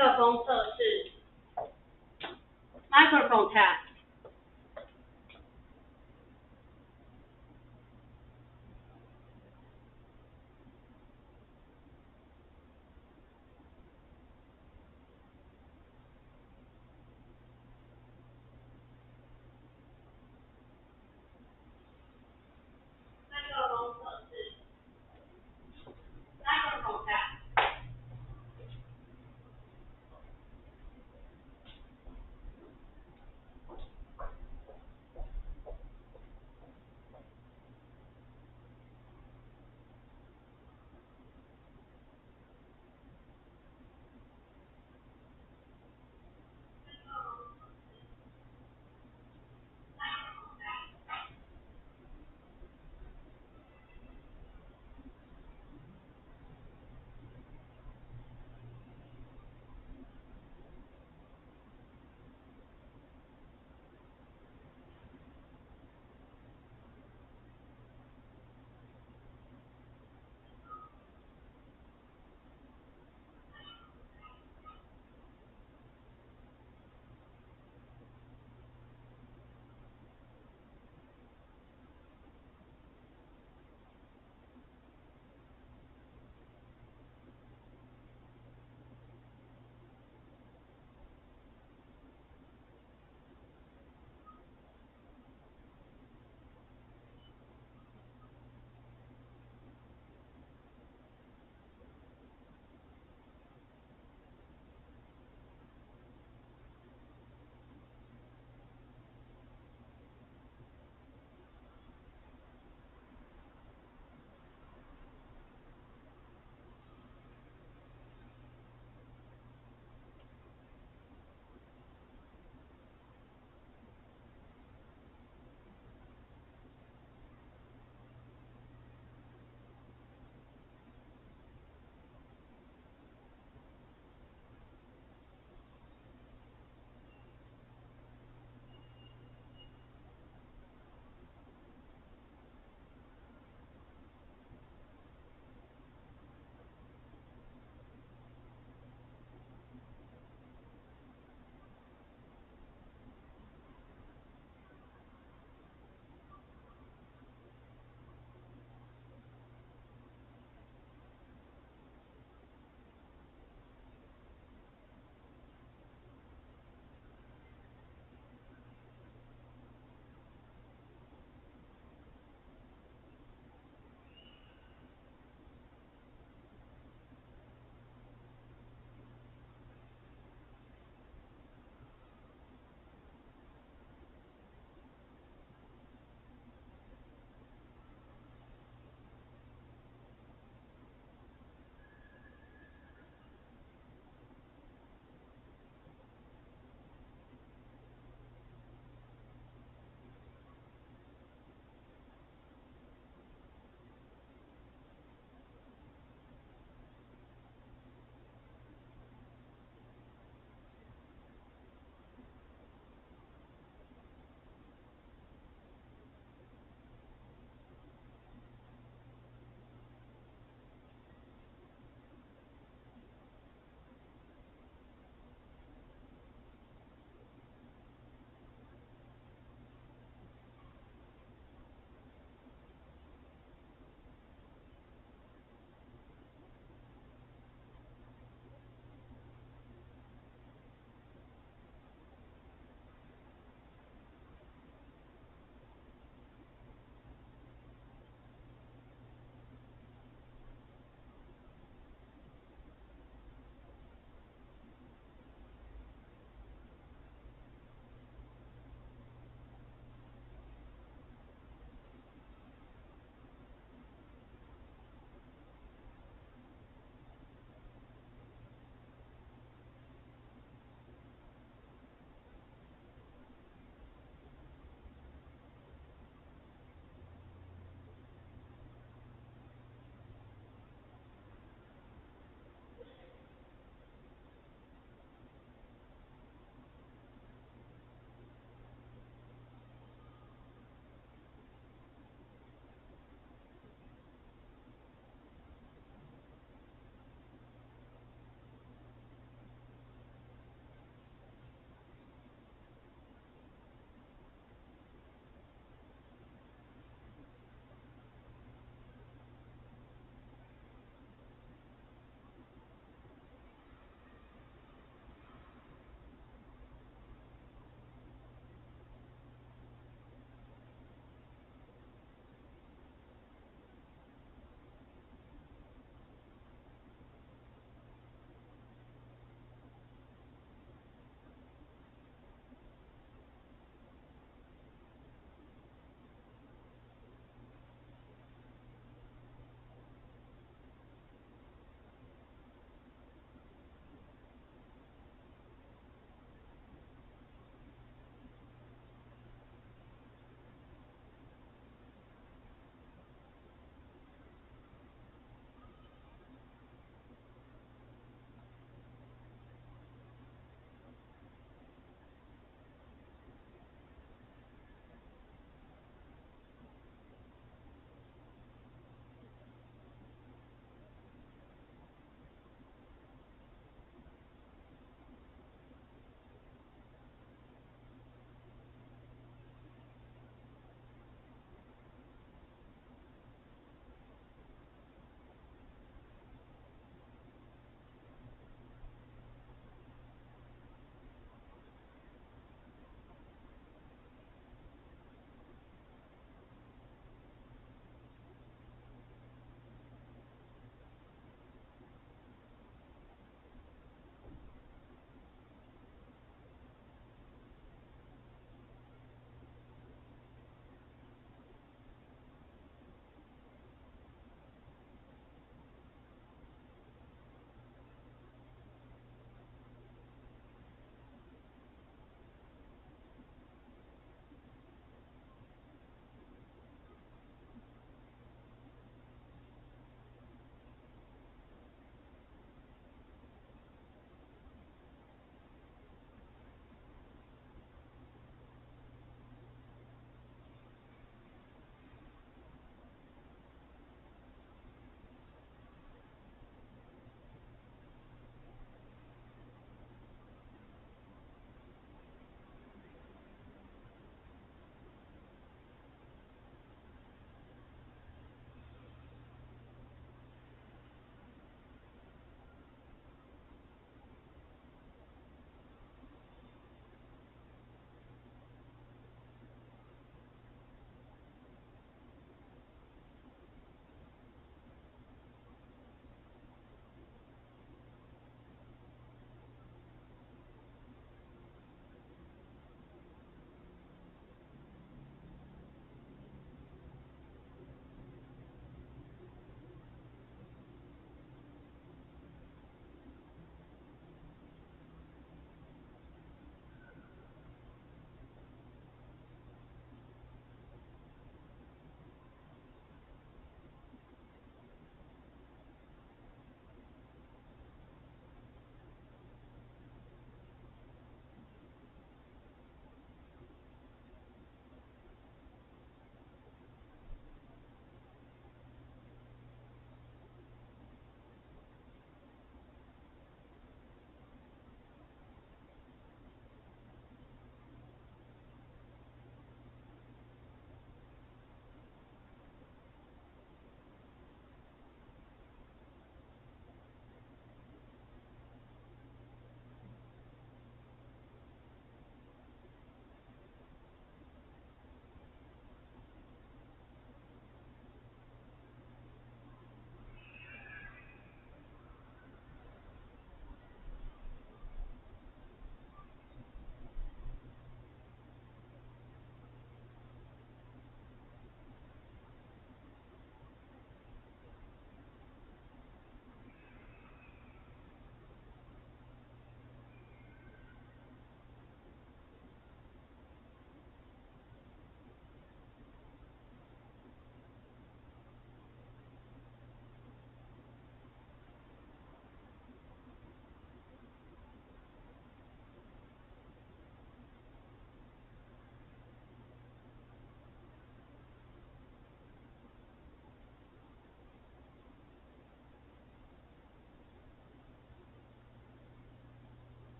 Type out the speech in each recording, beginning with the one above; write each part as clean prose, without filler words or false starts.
克风测试 ，microphone test。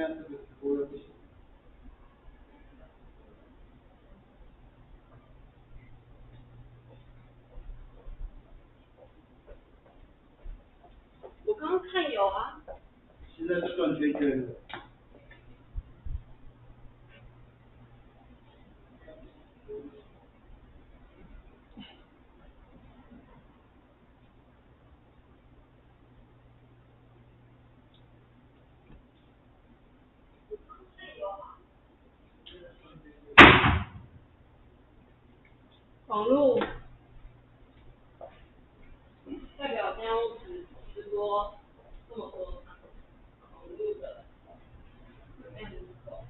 在这个直播又不行。我刚刚看有啊。现在是转圈圈的。网络代表现在直播这么多网络的有没有人走？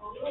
网络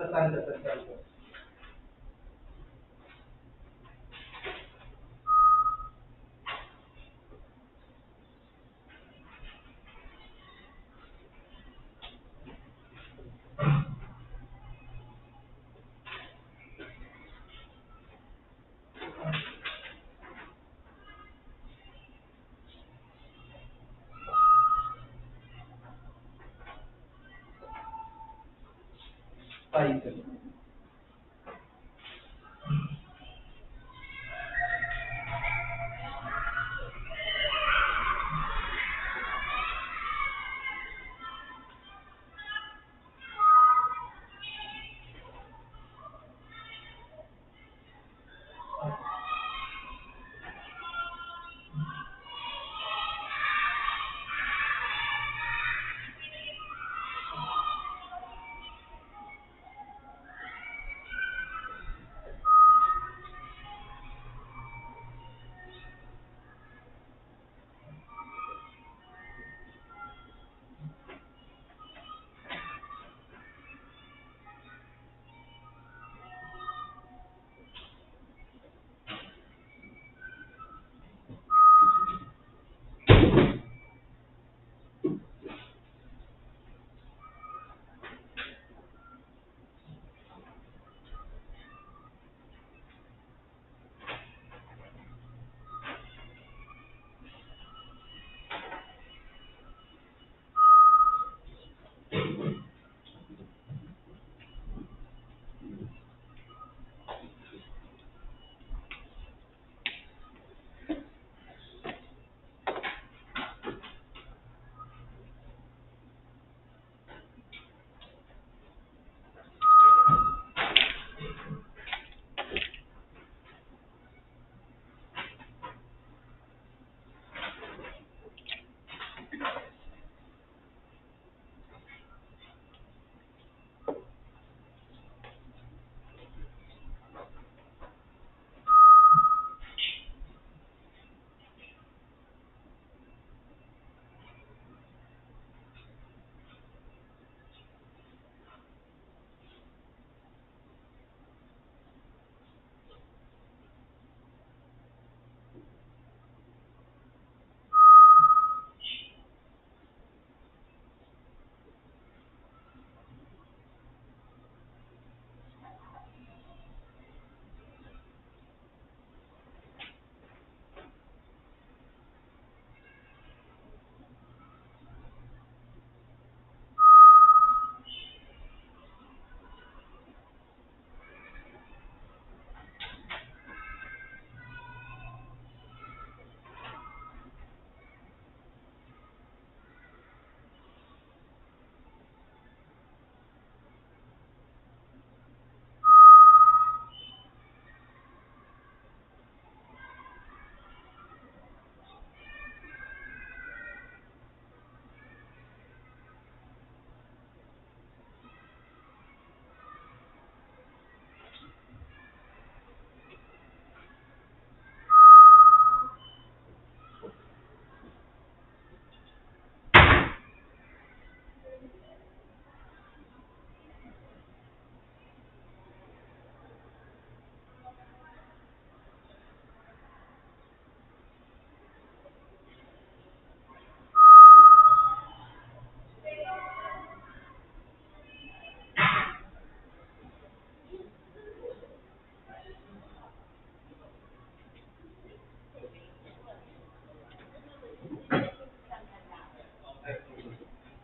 这三个增加一个。再一个。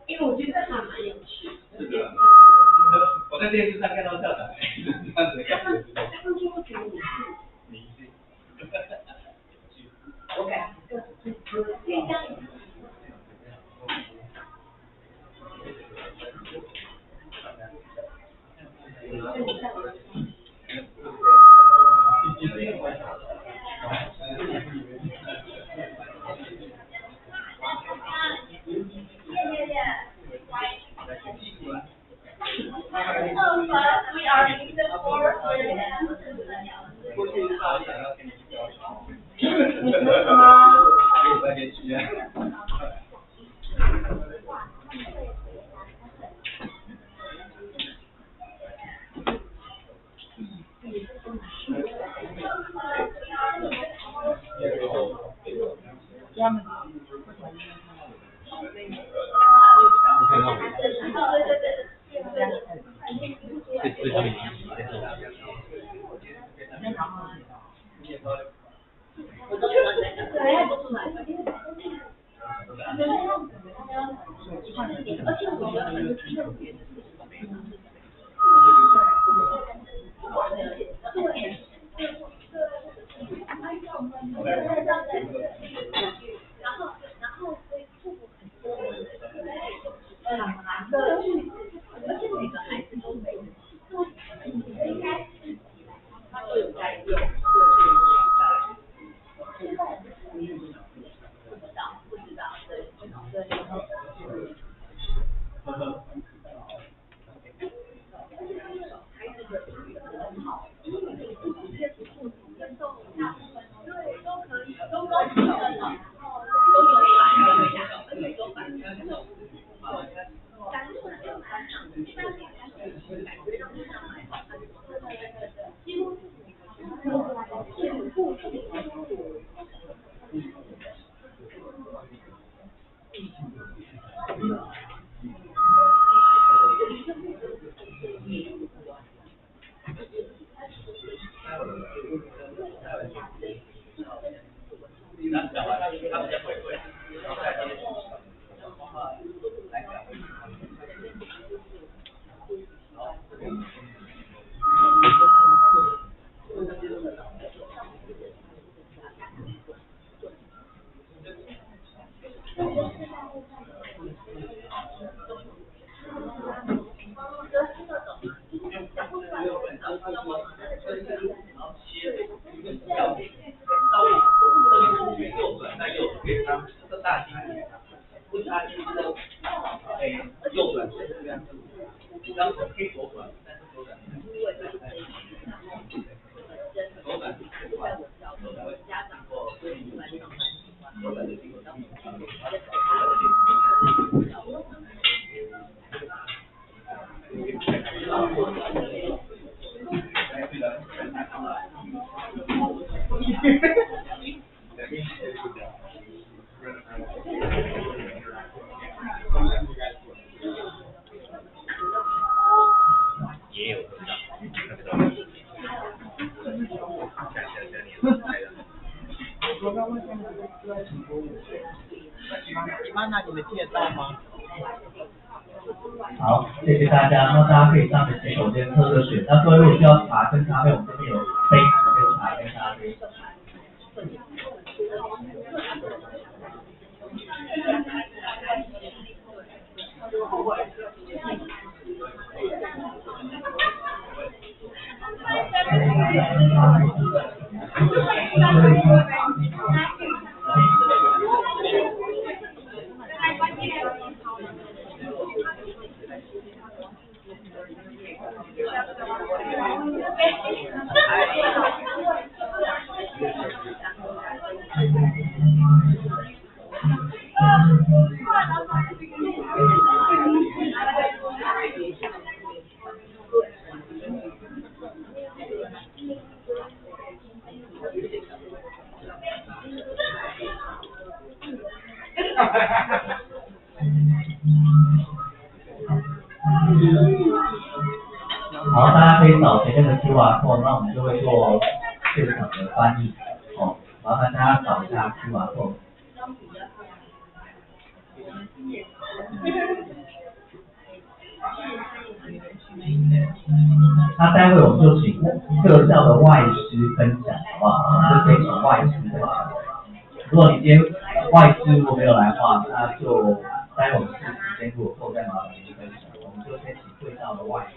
因为我觉得还蛮有趣的。是的。我在电视上看到校长，这样子的感觉。他们就会觉得你是。明星。我感觉就是这样。We are in the fourth grade. 过去他想要跟你去表演。你说什么？可以再连续啊。右转，那右转，这大金鱼，问他就是右转是这样子，然后可以左转，但是左转是也有那你们听得到吗？好，谢谢大家。那大家可以上个洗手间喝个水。那各位如果需要茶跟咖啡，我们这边有杯跟茶跟咖啡。好，大家可以扫前面的 QR code， 那我们就会做现场的翻译。哦，麻烦大家扫一下 QR code。那待会我们就请各校的外师分享，好不好？我们就可以请外师分享。如果你今天外师如果没有来的话，那就待会我们视时间如果够，再麻烦您分享。我们就先请各校的外师。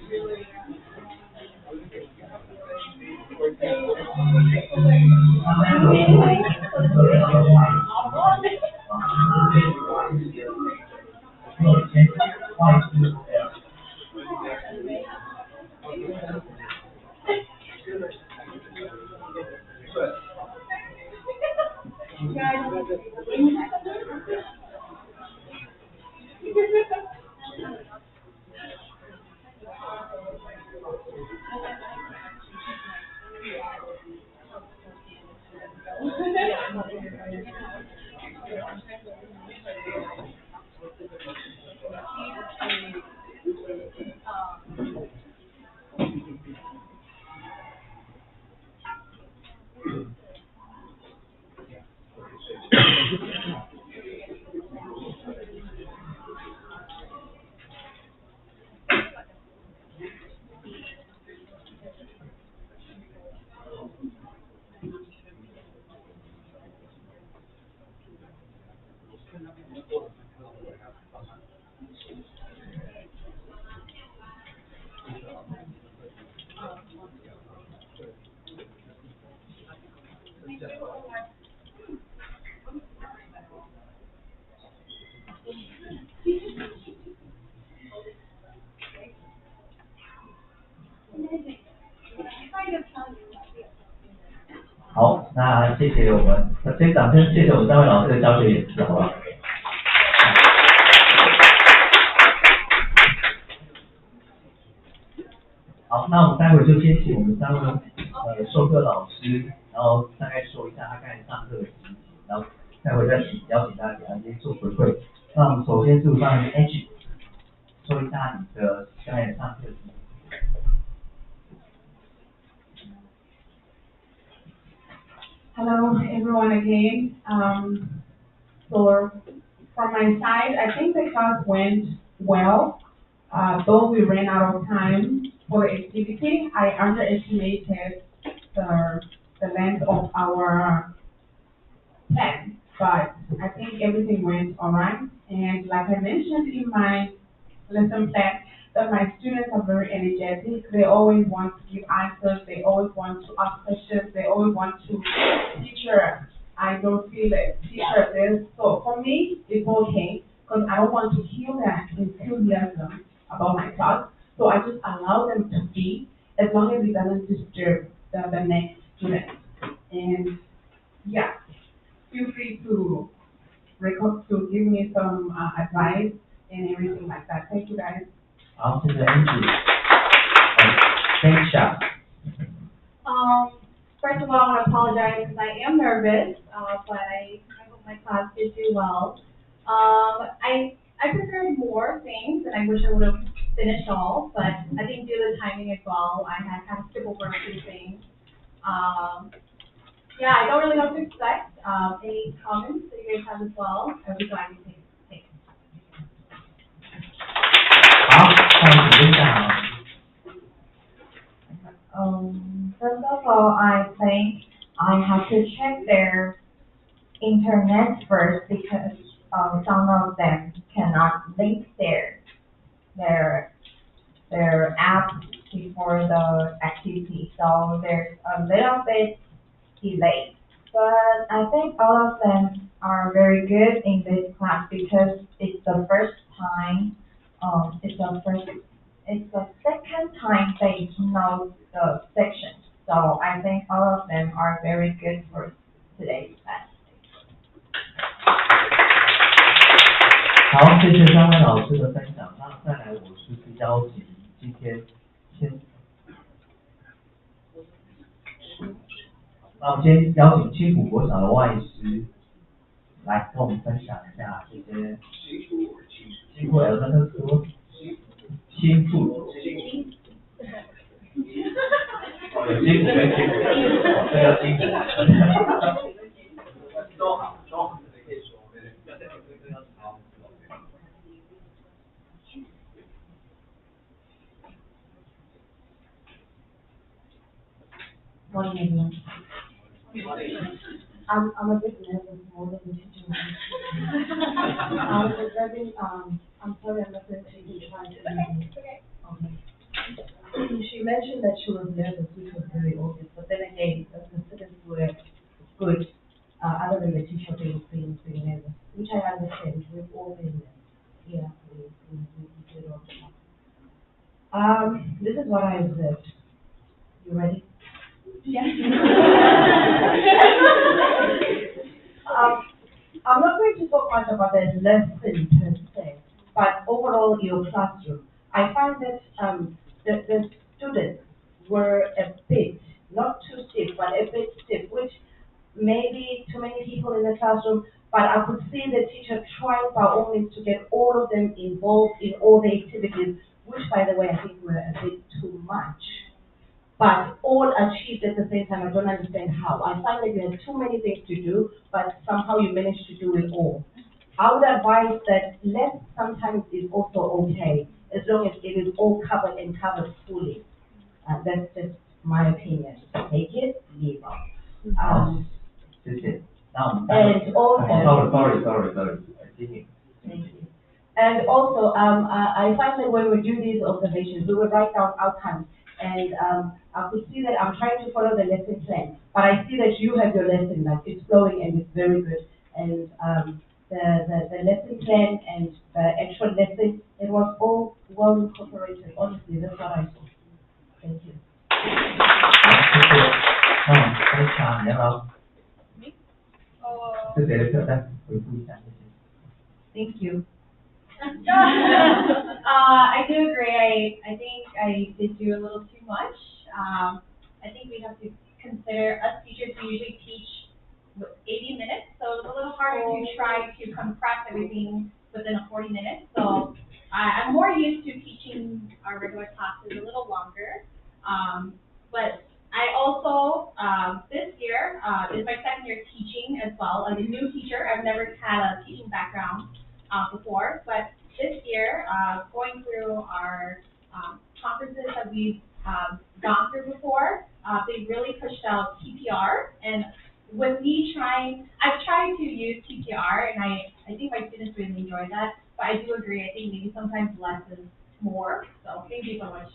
好，那谢谢我们，先掌声谢谢我们三位老师的教学演示，好不好？好，那我们待会就先请我们三位授课老师，然后大概说一下他刚才上课的情形，然后待会再邀請大家给他一些做回馈。那我们首先是让 H 说一下你的刚才上课的情形。Hello everyone again. So from my side, I think the class went well. Though we ran out of time for the activity, I underestimated the length of our plan, but I think everything went alright. And like I mentioned in my lesson plan, that my students are very energetic. They always want to give answers. They always want to ask questions. They always want to, teacher, I don't feel it. Teacher, this. So for me, it's okay because I don't want to kill that enthusiasm about my class. So I just allow them to be as long as it doesn't disturb the next student. And yeah, feel free to give me some advice and everything like that. Thank you guys. 好，谢谢 Angie。Thanks, First of all, I want to apologize because I am nervous, but I hope my class did do well. I prepared more things, and I wish I would have finished all, but I think due to the timing as well, I had to skip over a few things. Yeah, I don't really know what to expect. Any comments that you guys have as well? I would be glad to take. First of all, I think I have to check their internet first because some of them cannot link their app before the activity, so there's a little bit delay. But I think all of them are very good in this class because it's the first time. It's the second time they know the section. So I think all of them are very good for today's class. 好，谢谢三位老师的分享。那再来，我是邀请今天那我们今天邀请青埔国小的外师来跟我们分享一下这些辛苦有那个说辛苦。哦，有辛苦跟辛苦，这叫辛苦。都好，可以说，对，不要再讲这个要好。Morning, everyone. I'm a bit nervous more than the teacher. I'm sorry, I'm not going to be trying to. Okay. She mentioned that she was nervous, which was very obvious. But then again, the students were good, other than the teacher being nervous, which I understand. We've all been there. Yeah, we did all the time. This is what I observed. You ready? Yes. I'm not going to talk much about the lesson per se, but overall your classroom. I find that the students were a bit, not too stiff, but a bit stiff, which maybe too many people in the classroom, but I could see the teacher trying by all means to get all of them involved in all the activities, which by the way I think were a bit too much. But all achieved at the same time. I don't understand how. I find that you have too many things to do, but somehow you manage to do it all. I would advise that less sometimes is also okay, as long as it is all covered and covered fully. That's just my opinion. Take it, leave it. 谢谢。那我们 And also, sorry. Continue. Thank you. And also, I find that when we do these observations, we will write down outcomes. And I could see that I'm trying to follow the lesson plan, but I see that you have your lesson, like it's flowing and it's very good. And the lesson plan and the actual lesson, it was all well incorporated. Honestly, that's what I saw. Thank you. 谢谢。非常，你要不要？是谁的课？再回复一下，谢谢。Thank you. I do agree. I think I did do a little too much. I think we have to consider us teachers who usually teach 80 minutes, so it's a little harder to try to compress everything within a 40 minutes. So I'm more used to teaching our regular classes a little longer. But I also, this year, is my second year teaching as well. I'm a new teacher. I've never had a teaching background before, but this year, going through our conferences that we've gone through before, they really pushed out TPR, and with me I've tried to use TPR, and I think my students really enjoy that, but I do agree, I think maybe sometimes less more. So thank you so much.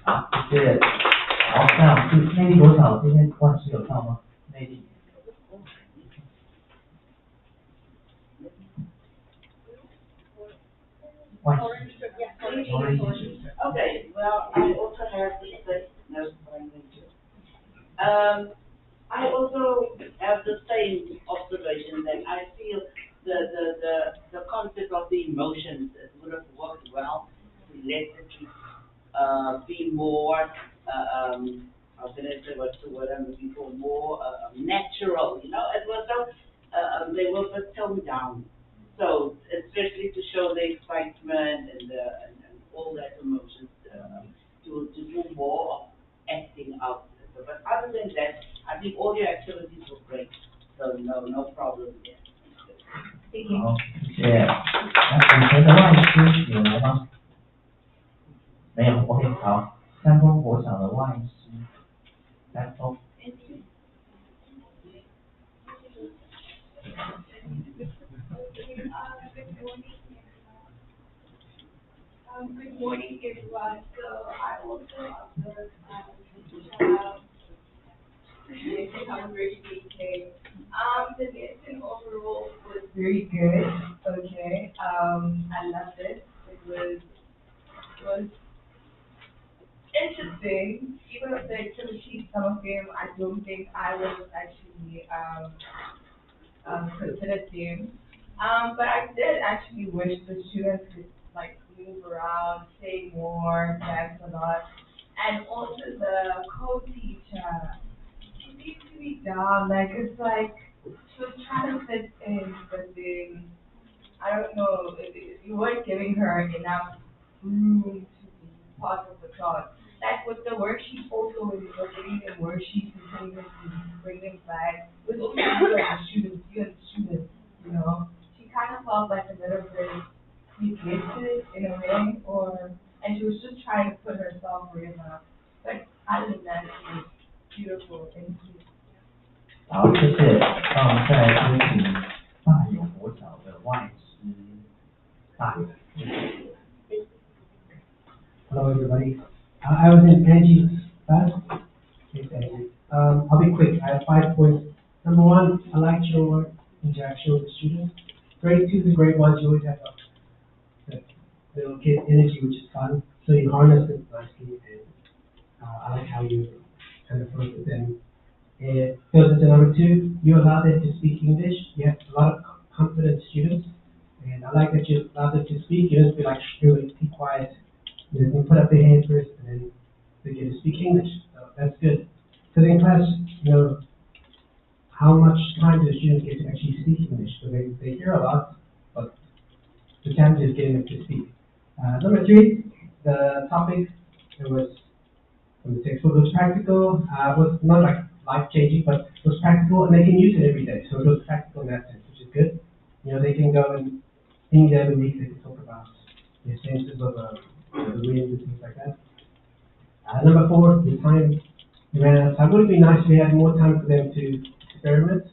好，谢谢。好，那是内力多少？今天万师有到吗？内力。万师。Okay, well, I also have the no, I also have the same observation that I feel the concept of the emotions would have worked well to let the kids be more how can I say what's the word I'm looking for, more natural, you know, it was so they were but toned down. So especially to show the excitement and all that emotions to do more of acting out. But other than that, I think all your activities were great. So no problem there. Thank you. 好，谢谢。那以前的外师有来吗？没有 ，OK， 好。山东国小的外师，山东。Good morning, everyone. So I also observed child I'm very okay. The lesson overall was very good. Okay. I loved it. It was interesting. Even of the activities, some of them I don't think I was actually considered them. But I did actually wish the students could like move around, say more, dance a lot. And also the co-teacher, she seems to be dumb. Like it's like she was trying to fit in, but then I don't know, you weren't giving her enough room to be part of the class. Like with the worksheets also, when you were giving them worksheets and telling them to bring them back, it was also you and the students, you know. She kind of felt like a little bit neglected in a way, and she was just trying to put herself where enough. But other than that, it was beautiful. Thank you. 好，谢谢。那我们再来有请大有国小的外师大有。Hello, everybody. I was in Angie's class. Thanks, Angie. I'll be quick. I have 5 points. Number 1, I liked your interaction with the students. Grade 2 to grade 1, you always have that little kid energy, which is fun. So you harness it nicely, and I like how you kind of flow with them. It goes into number 2, you allow them to speak English. You have a lot of confident students, and I like that you allow them to speak. You don't feel like, be quiet. You can put up their hand first, and then they get to speak English. So that's good. Because in class, you know, how much time do the students get to actually speak English? So they hear a lot, but the challenge is getting them to speak. Number 3, the topic, it was from the textbook, was practical. Was not like life-changing, but it was practical, and they can use it every day. So it was practical in that sense, which is good. You know, they can go and in the other week, they can talk about the senses of the wind and things like that. Number 4, the time ran out. So it would be nice if we had more time for them to experiment,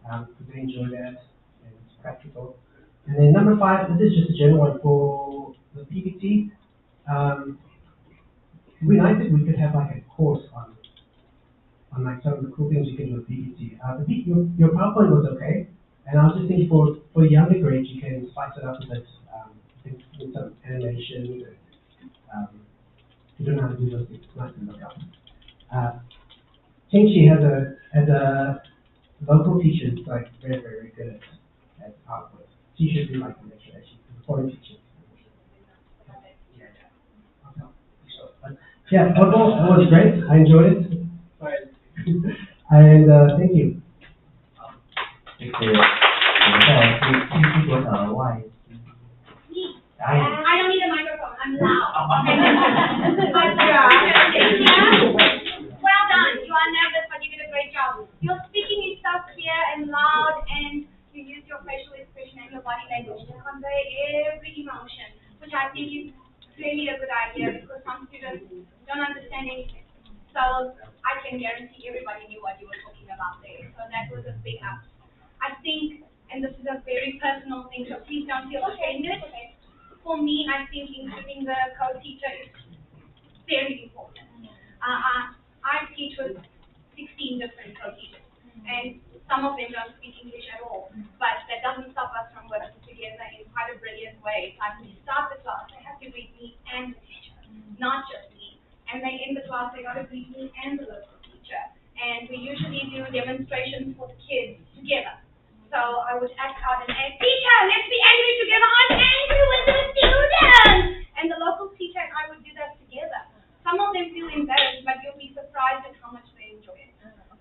because they enjoy that, and it's practical. And then number 5, this is just a general one for the PPT. It'd be nice if we could have like a course on like some of the cool things you can do with PPT. Your PowerPoint was okay, and I was just thinking for younger grades you can spice it up a bit, with some animation. You don't know how to do those things. It's nice to look up. Tinchi as a local teacher is like very, very good at PowerPoint. She should be like the lecture that she's a foreign teacher. Yeah, overall, it was great. I enjoyed it. And thank you. 谢谢。我们再来是继续国小的外师。I don't need a microphone. I'm loud. Well done. You are nervous, but you did a great job. Your speaking is so clear and loud, and you use your facial expression and your body language to convey every emotion, which I think is really a good idea because some students don't understand anything. So I can guarantee everybody knew what you were talking about there. So that was a big up. I think, and this is a very personal thing, so please don't feel offended. for me, I think including the co-teacher is very important. I teach with 16 different co-teachers, and some of them don't speak English at all, but that doesn't stop us from working together in quite a brilliant way. Like when you start the class, they have to greet me and the teacher, not just me. And they end the class, they got to greet me and the local teacher. And we usually do demonstrations for the kids together. So I would act out and say, teacher, let's be angry together. I'm angry with the students. And the local teacher and I would do that together. Some of them feel embarrassed, but you'll be surprised at how much they enjoy it.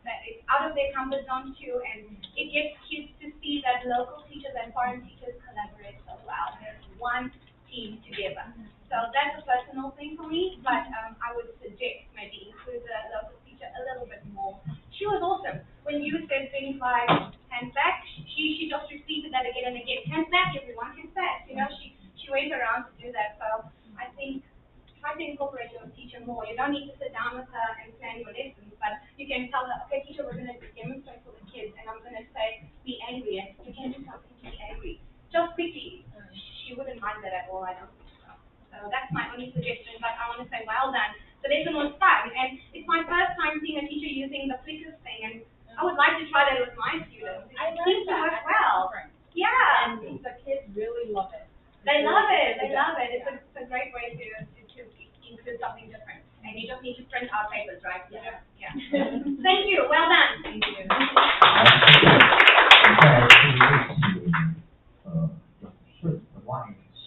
That it's out of their comfort zone too, and it gets kids to see that local teachers and foreign teachers collaborate so well. They're one team together. So that's a personal thing for me, but I would suggest maybe include the local teacher a little bit more. She was awesome. When you said things like hands back, she just repeated that again and again. Hands back, everyone, hands back. You know, she went around to do that. So I think try to incorporate your teacher more. You don't need to sit down with her and plan your lessons, but you can tell her, okay, teacher, we're going to demonstrate for the kids, and I'm going to say, be angry, and you can do something to be angry. Just quickly. She wouldn't mind that at all, I don't think so. So that's my only suggestion, but I want to say, well done. The lesson was fun, and it's my first time seeing a teacher using the flickers thing, and I would like to try that with my students. It seems to work well. Yeah. And the kids really love it. They love it. They love it. It's a great way to include something different. And you just need to print out papers, right? Yeah. Thank you. Well done. Thank you. 再来是有请永顺的外语师。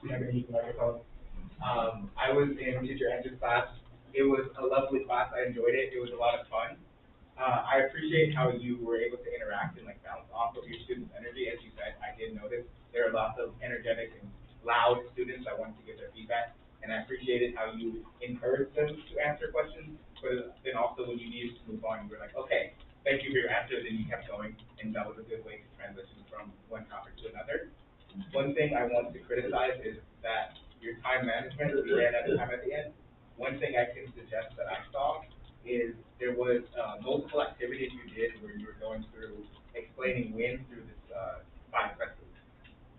You have any microphone? I was in Teacher Andrew's class. It was a lovely class. I enjoyed it. It was a lot of fun. I appreciate how you were able to interact and like bounce off of your students' energy. As you said, I did notice there are lots of energetic and loud students that wanted to give their feedback, and I appreciated how you encouraged them to answer questions, but then also when you needed to move on, you were like, okay, thank you for your answer, then you kept going, and that was a good way to transition from one topic to another. One thing I want to criticize is that your time management, we ran out of time at the end. One thing I can suggest that I saw is there was multiple activities you did where you were going through explaining when through this 5 questions.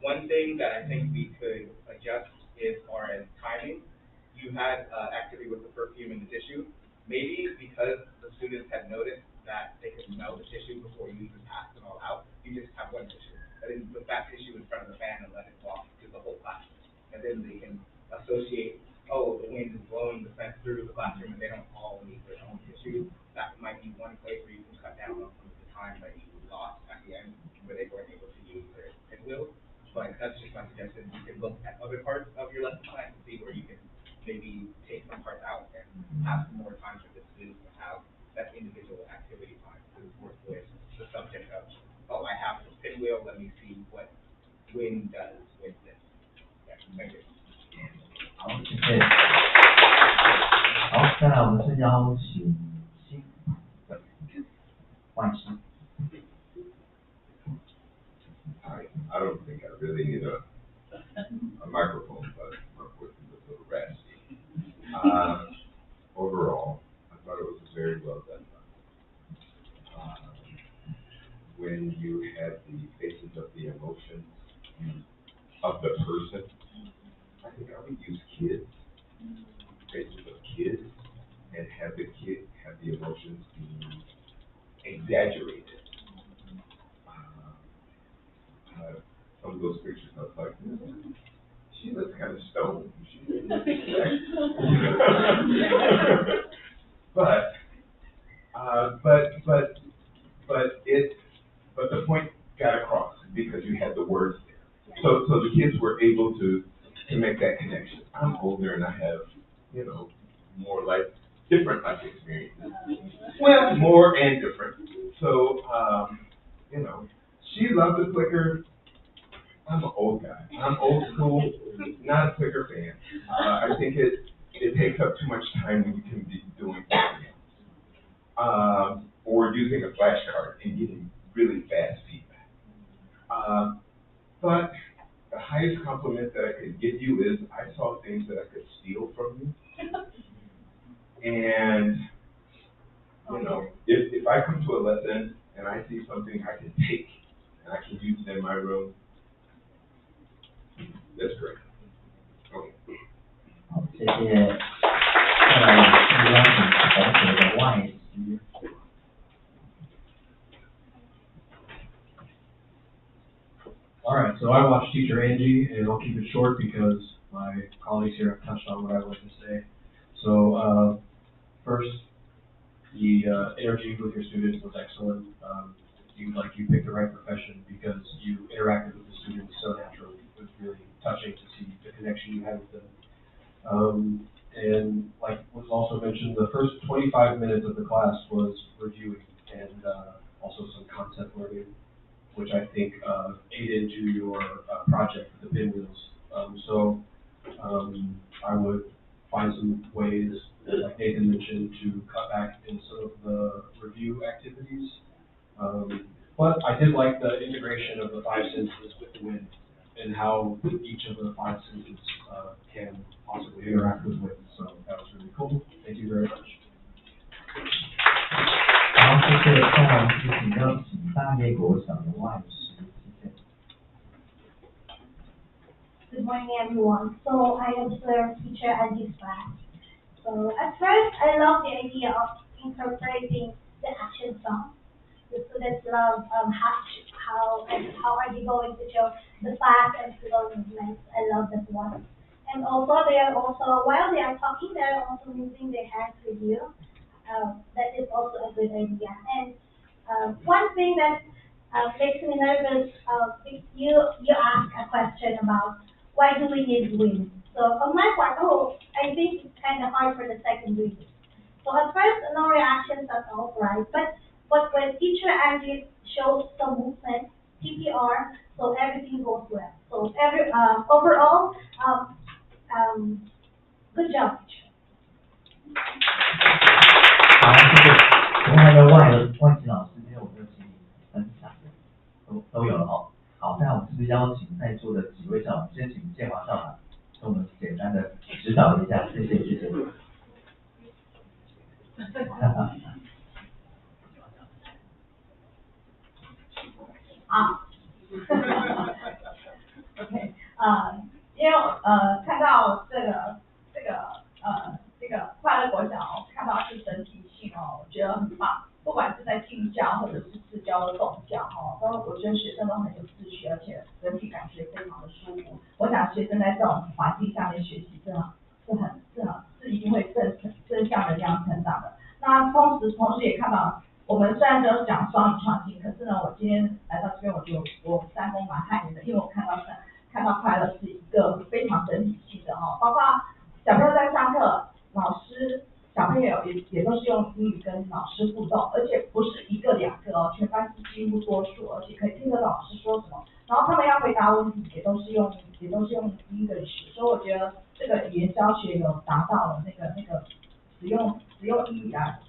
One thing that I think we could adjust as far as timing, you had activity with the perfume and the tissue. Maybe because the students had noticed that they could smell the tissue before you even passed it all out, you just have one tissue. And then put that tissue in front of the fan and let it walk through the whole classroom. And then they can associate, oh, the wind is blowing the scent through the classroom and they don't all need their own tissue. That might be one place where you can cut down on some of the time that you lost at the end where they weren't able to use their pinwheels. But that's just my suggestion. You can look at other parts of your lesson plan and see where you can maybe take some parts out and have some more time for the students to have that individual activity time to work with the subject of, oh, I have the pinwheel, let me see what wind does with this. Yeah, thank you. 好，谢谢。好，再来我们是邀请新的外师。I don't think I really need a microphone, but my voice is a little raspy. Overall, I thought it was very well done. When you had the faces of the emotions of the person, I think I would use kids, faces of kids, and have the kid have the emotions be exaggerated. Some of those pictures I was like, she looks kind of stoned. But the point got across because you had the words there. So the kids were able to make that connection. I'm older and I have, more different life experiences. Well, more and different. So, she loved the clicker. I'm an old guy. I'm old school, not a clicker fan. I think it takes up too much time when you can be doing something else. Or using a flashcard and getting really fast feedback. But the highest compliment that I could give you is I saw things that I could steal from you. And, if I come to a lesson and I see something I can take 谢谢。再来是邀请同学的外师。All right, so I watched Teacher Angie, and I'll keep it short because my colleagues here have touched on what I wanted to say. So, first, the energy with your students was excellent. You picked the right profession because you interacted with the students so naturally. It was really touching to see the connection you had with them. And like was also mentioned, the first 25 minutes of the class was reviewing and also some concept learning, which I think aided into your project, the pinwheels. I would find some ways, like Nathan mentioned, to cut back in some of the review activities. But I did like the integration of the 5 senses with the wind and how each of the 5 senses can possibly interact with wind. So that was really cool. Thank you very much. 好，谢谢蔡老师，请邀请大业国小的外师，谢谢。Good morning, everyone. So I observed teacher Angie's class. So at first, I love the idea of incorporating the action song. The students love how are they going to show the fast and slow movements. I love that one. And also they are also while they are talking, they are also moving their hands with you. That is also a good idea. And one thing that makes me nervous if you ask a question about why do we need wind. So on my part, I think it's kind of hard for the second reading. So at first, no reactions at all, right? But when teacher Angie shows some movement, TPR, so everything goes well. So overall, good job, teacher. 好，谢谢。同台的外籍老师，今天我们就请你分享，都有了哦。好，那我们是不是邀请在座的几位校长，先请建华校长跟我们简单的指导一下，谢谢，谢谢。好，OK， 因为看到这个快乐国小，看到是整体性我觉得很棒。不管是在进教或者是自教的动教我觉得学生都很有秩序，而且整体感觉非常的舒服。我想学生在这种环境下面学习，是一定会正向能量成长的。那同时也看到。我们虽然都讲双语创新，可是呢，我今天来到这边，我三公蛮汗颜的，因为我看到快乐是一个非常整体性的包括小朋友在上课，小朋友也都是用英语跟老师互动，而且不是1个2个全班是几乎多数，而且可以听得懂老师说什么，然后他们要回答问题也都是用英语学，所以我觉得这个语言教学有达到了那个。使用英语来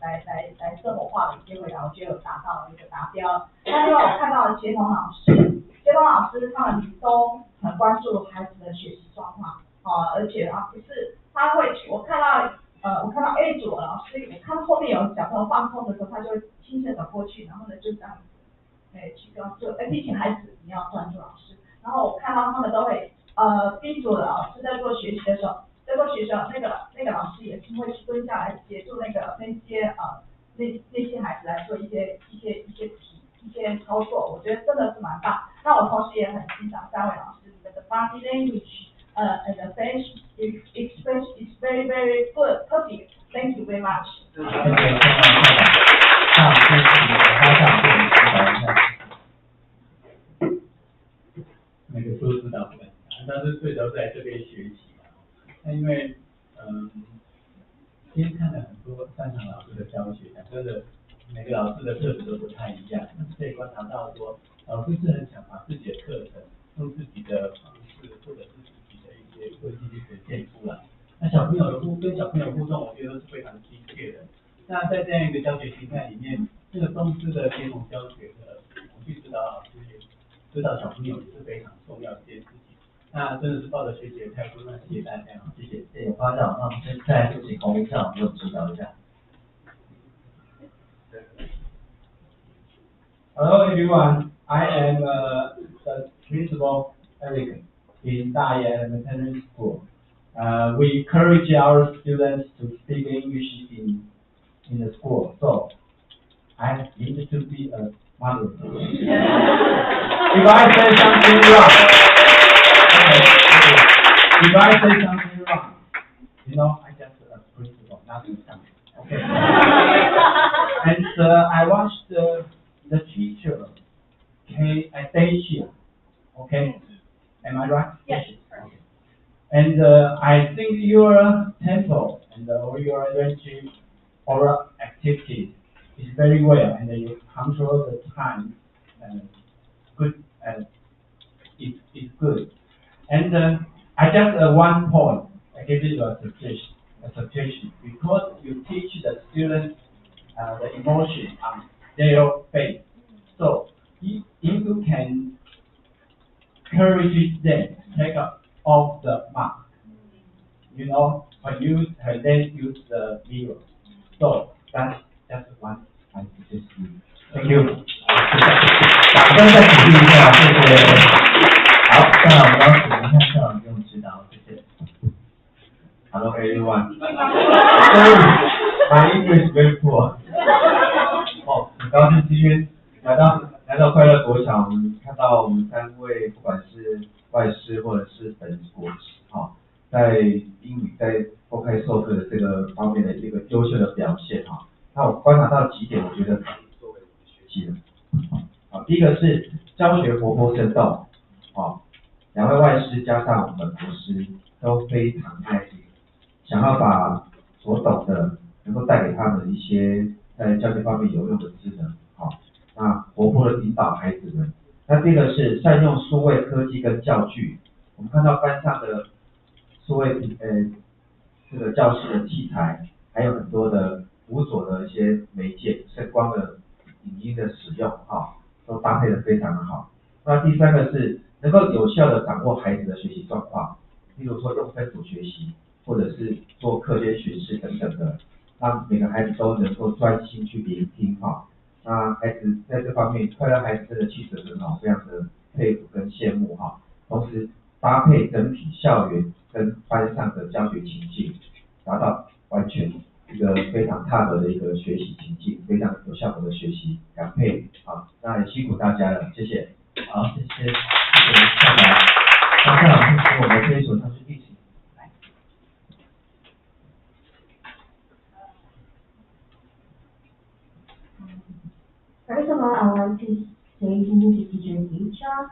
生活化的一些回答，我觉得有达到一个达标。那另外我看到了协同老师他们都很关注孩子的学习状况而且不是他会我看到 A 组老师，我看到后面有小朋友放空的时候，他就会轻轻走过去，然后呢就这样子去告诉提醒孩子你要专注老师。然后我看到他们都会B 组的老师在做学习的时候。这个学校那个老师也是会去蹲下来协助那些那些孩子来做一些操作，我觉得真的是蛮棒。那我同时也很欣赏3位老师的 body language and the face expression is very very good, perfect. Thank you very much. 谢谢建华校长。那我先请花校长给我们指导一下。那个说指导不敢讲，但是最早在这边学习。那因为今天看了很多擅长老师的教学，讲真的，每个老师的特质都不太一样。但是可以观察到说，老师是很想把自己的课程用自己的方式，或者是自己的一些设计去呈现出来。那小朋友跟小朋友互动，我觉得都是非常亲切的。那在这样一个教学形态里面，这个中师的联盟教学的我去指导老师也指导小朋友也是非常重要的一件事情。那真的是抱着学习的态度，那谢谢大家，谢谢。谢谢花校长，那我们现在就请洪校长给我们指导一下。Hello everyone, I am the principal Eric in Daye Elementary School. we encourage our students to speak English in the school. So I need to be a model. If I say something wrong, if I say something wrong, I just a principal, nothing else. Okay. And I watched the teacher, Dacia. Okay. Am I right? Yes. Okay. And I think your tempo and your energy or activity is very well, and you control the time good, and it's good. And I just one point, I give you a suggestion, because you teach the students the emotion on their face. So if you can encourage them to take off the mask, and then use the mirror. So that's one I suggest you. Thank you. 掌声再鼓励一下，谢谢。好，那我们邀请一下校长给我们指导，谢谢。Hello everyone. My English very poor. 很高兴今天来到快乐国小，我们看到我们3位不管是外师或者是本国师，在英语在公开授课的这个方面的一个优秀的表现哈。那我观察到几点，我觉得可以作为我们学习的。第一个是教学活泼生动，2位外师加上我们国师都非常耐心，想要把所懂的能够带给他们一些在教学方面有用的知能，那活泼的引导孩子们。那第二个是善用数位科技跟教具，我们看到班上的数位这个教室的器材，还有很多的辅佐的一些媒介，声光的、影音的使用，都搭配的非常的好。那第三个是能够有效的掌握孩子的学习状况，例如说用分组学习，或者是做课间巡视等等的，让每个孩子都能够专心去聆听那孩子在这方面，快乐孩子真的气质很好，非常的佩服跟羡慕同时搭配整体校园跟班上的教学情境，达到完全一个非常踏实的一个学习情境，非常有效果的学习感佩那也辛苦大家了，谢谢。好，谢谢校长。那校长请我们这一所上去一起来。First of all, I want to say something to teacher Deecha.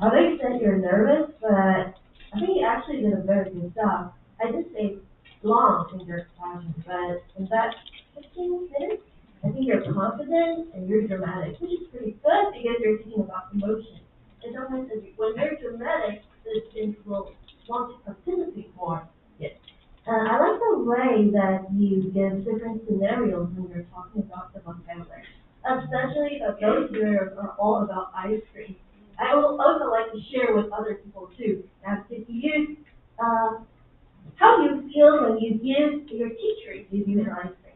Although you said you're nervous, but I think you actually did a very good job. I just stayed long in your classroom, but in that 15 minutes, I think you're confident and you're dramatic, which is pretty good because you're teaching about emotion. And sometimes when you're dramatic, the students will want to participate more. Yes. I like the way that you give different scenarios when you're talking about the vocabulary. Especially that those scenarios are all about ice cream. I would also like to share with other people too. Now, if you use, how do you feel when you give your teacher give you an ice cream?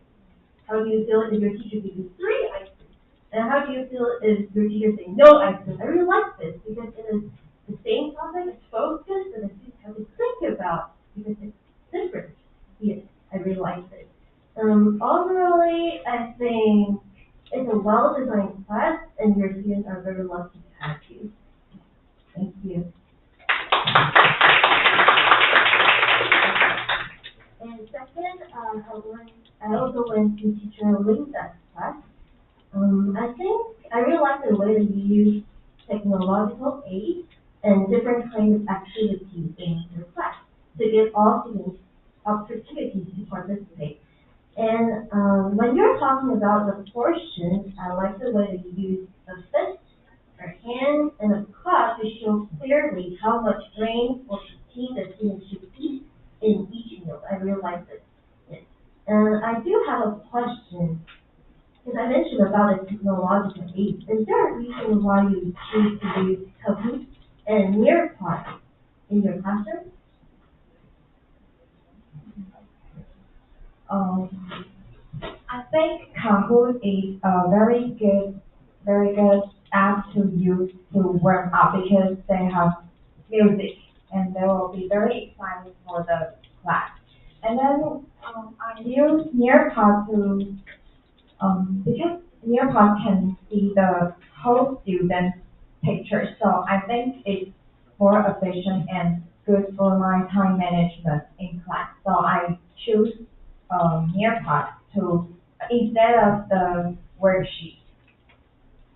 How do you feel if your teacher gives you 3 ice creams? And how do you feel if your teacher says no ice cream? I really like this because it is the same topic, it's focused, and the students have to think about because it's different. Yes, I really like this. Overall, I think it's a well-designed class, and your students are very lucky to have you. Thank you. And second, I also went to teacher Linda's class. I think I really like the way that you use technological aids and different kinds of activities in your class to give all students opportunities to participate. And when you're talking about the portions, I like the way that you use a fist, a hand, and a cup to show clearly how much grain or protein the students should eat in each meal. I really like this. Yes. And I do have a question. Because I mentioned about the technological aids. Is there a reason why you choose to use Kahoot and Nearpod in your classroom? I think Kahoot is a very good app to use to work out because they have music and they will be very excited for the class. And then I use Nearpod to because Nearpod can see the whole student's picture, so I think it's more efficient and good for my time management in class. So I choose Nearpod to instead of the worksheet.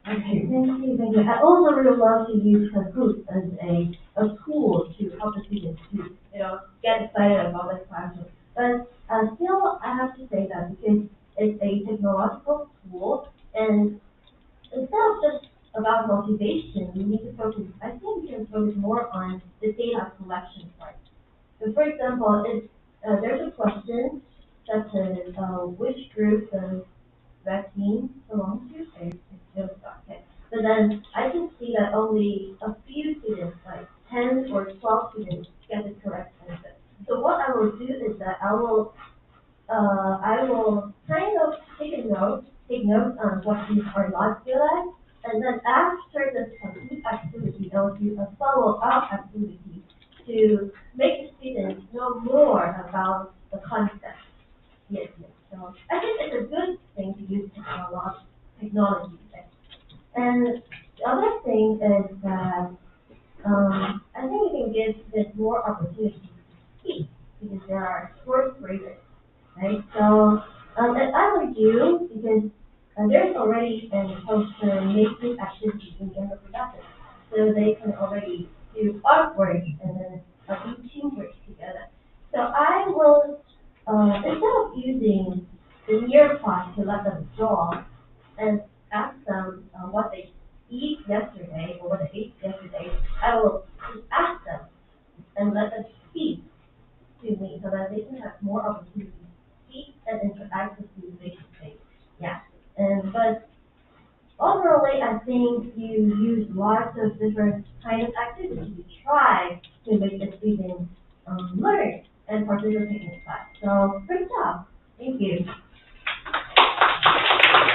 Okay, thank you. I also really love to use Kahoot as a tool to help the students to, get excited about the classroom. But still, I have to say that because it's a technological tool, and instead of just about motivation, we need to focus, I think we can focus more on the data collection part. So for example, if there's a question such as which group does vaccine belong to, it's still okay. But then I can see that only a few students, like 10 or 12 students, get the correct answer. So what I will do is that I will kind of take notes on what these are not good at, and then after the complete activity, I'll do a follow-up activity to make the students know more about the concept. Yes. So I think it's a good thing to use technology. And the other thing is that I think we can give this more opportunity to speak because there are fourth graders, right? So if I were you, because there's already a poster making activities in gender production, so they can already do artwork and then do teamwork together. So I will instead of using the Nearpod to let them draw and ask them what they eat yesterday or what they ate yesterday, I will just ask them and let them speak to me so that they can have more opportunities to speak and interact with me face to face. Yeah. But overall, I think you use lots of different kind of activities to try to make the students learn and participate in class. So great job. Thank you.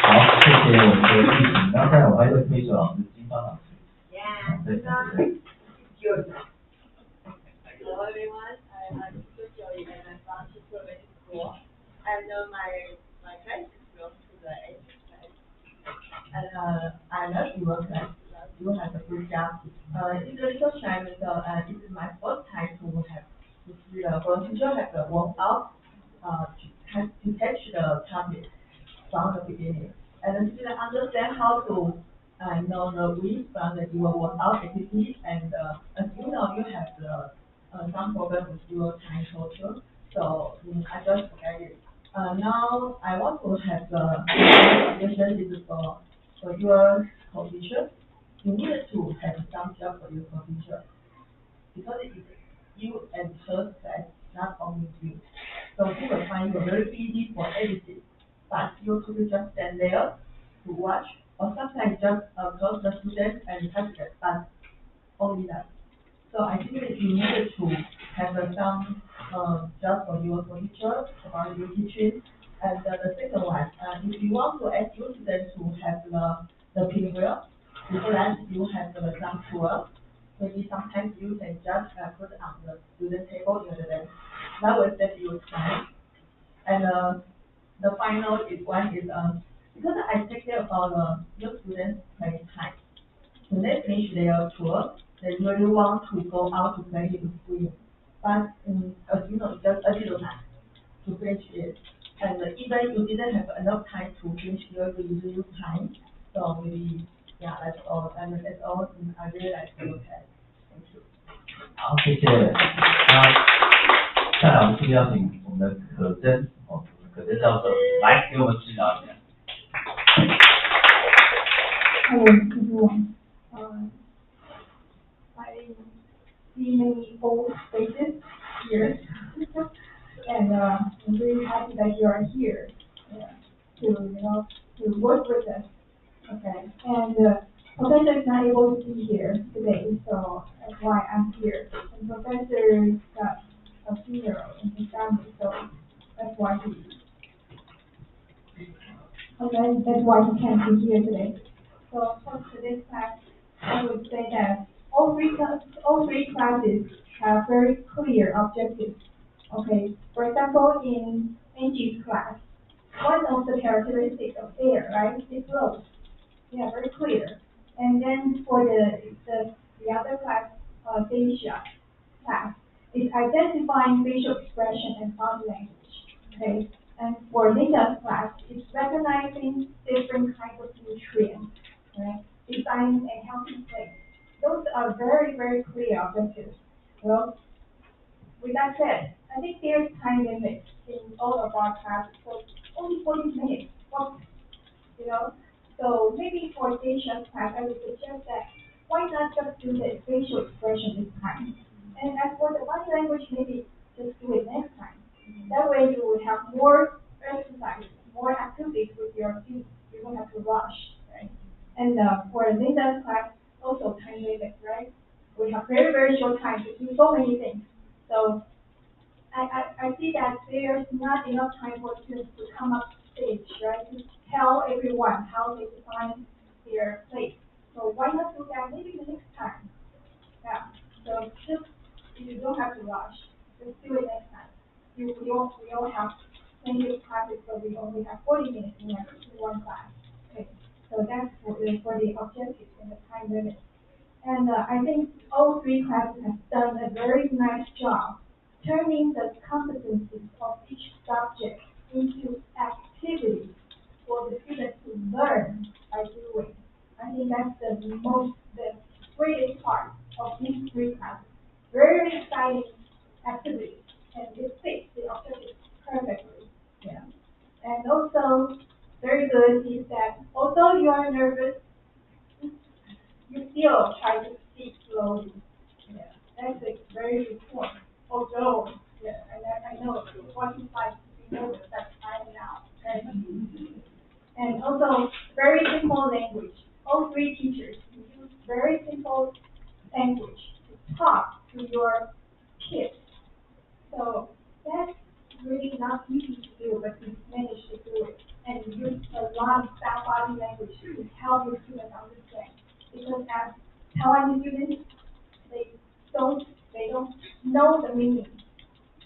好，谢谢我们的玉婷。然后再来我还有一位推手老师金芳老师。Yeah. 对。 Hello everyone, I'm Su Joey and I'm from Chitral School. And my class belongs to the 8th class. And I love your class. You have a good job. It's a little shy, so this is my first time to have to see the foreign teacher have the warm up to catch the topic from the beginning. And the student understand how to know the week from the your warm up activity. And as you know, you have the some problem with your time culture, so I just forget it. Now I want to have the suggestion is for your co-teacher. You need to have some job for your co-teacher because it is you and her class, not only you. So you will find you very easy for everything, but you could just stand there to watch, or sometimes just close the student and touch it, but only that. So I think that you need to have some job for your teacher about your teaching. And the second one, if you want to ask your students to have the pinwheel, before that you have some tour. Maybe sometimes you can just put on the student table in the bench. That will save you time. And the final one is because I take care about your students' playing time. When they finish their tour, they really want to go out to play in the screen. But as you know, it's just a little time to finish it. And even you didn't have enough time to finish your review time, so maybe, yeah, that's all. And that's all. I really like your class. Thank you. 好，谢谢。那再来，我们是不是邀请我们的可珍可珍教授来给我们指导一下？ Hello everyone. I see many old faces here, and I'm really happy that you are here to work with us. Okay, and Professor is not able to be here today, so that's why I'm here. And Professor got a funeral in his family, so that's why he can't be here today. So for today's class, I would say that all three classes have very clear objectives. Okay, for example, in Angie's class, one of the characteristics of air, right, is flow. Yeah, very clear. And then for the other class, Deisha class, is identifying facial expression and body language. Okay, and for Linda's class, it's recognizing different kinds of nutrients, right? Designing a healthy plate. Those are very, very clear objectives. Well, with that said, I think there's time limits in all of our classes, so only 40 minutes. Well, you know, so maybe for Asian class, I would suggest that why not just do the facial expression this time? And as for the body language, maybe just do it next time. That way you will have more exercise, more activities with your students. You don't have to rush, right? And for Linda's class, also time limit, right? We have very, very short time to do so many things. So I see that there's not enough time for students to come up stage, right? To tell everyone how they define their place. So why not do that maybe the next time? Yeah. So just you don't have to rush. Just do it next time. We all have plenty of practice, but we only have 40 minutes in one class. Okay. So that's for the objectives and the time limit. And I think all three classes have done a very nice job turning the competencies of each subject into activities for the students to learn by doing. I think that's the greatest part of these three classes. Very exciting activities, and it fits the objectives perfectly. Yeah. And also, very good is that although you are nervous, you still try to speak slowly. Yeah, that's a very good point. Although, yeah, and I know what it's like to be nervous, that's I am now. Right? And also, very simple language. All three teachers use very simple language to talk to your kids. So that's really not easy to do, but you manage to do it. And you use a lot of sound body language to help your students understand. Because as Taiwanese students, they don't know the meaning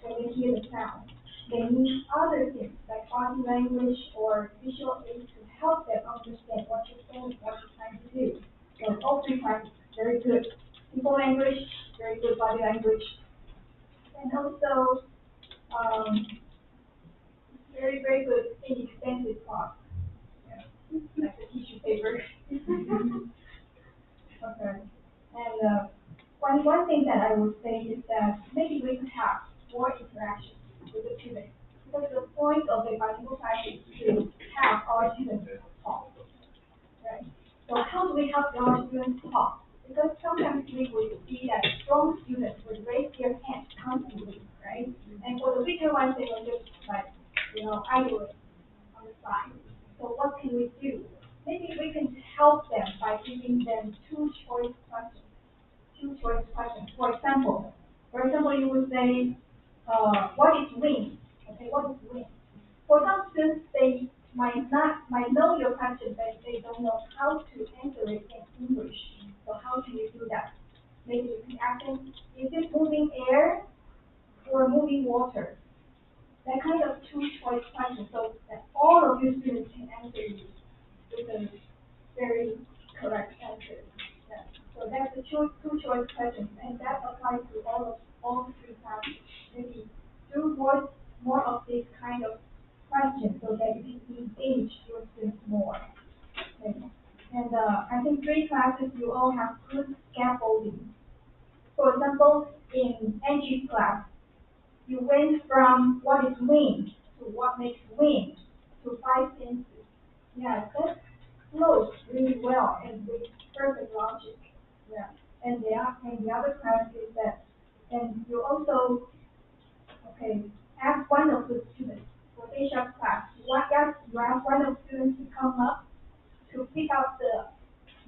when they hear the sound. They need other things like body language or visual aids to help them understand what you're saying, what you're trying to do. So all three classes, very good. Simple language, very good body language. And also, very, very good inexpensive cost. Yeah. Like the tissue paper. Okay. And one thing that I would say is that maybe we could have more interaction with the students. Because the point of the bilingual class is to have our students talk. Right? So how do we help our students talk? Because sometimes we would see that strong students would raise their hands constantly, right? And for the weaker ones, they will just idle on the side. So what can we do? Maybe we can help them by giving them two choice questions. For example, you would say, what is wind? Okay, what is wind? For some students, they might know your question, but they don't know how to answer it in English. So how do you do that? Maybe you can ask them, is it moving air or moving water? That kind of two-choice question, so that all of your students can answer you with a very correct answer. Yeah. So that's the two-choice question, and that applies to all three classes. Maybe do more of this kind of question so that you can engage your students more. Okay. And I think three classes you all have good scaffolding. For example, in Angie's class, you went from what is wind to what makes wind to 5 senses. Yeah, that flows really well and with perfect logic. Yeah, and the other class is that, and you also ask one of the students for Asia's class. You ask one of the students to come up to pick out the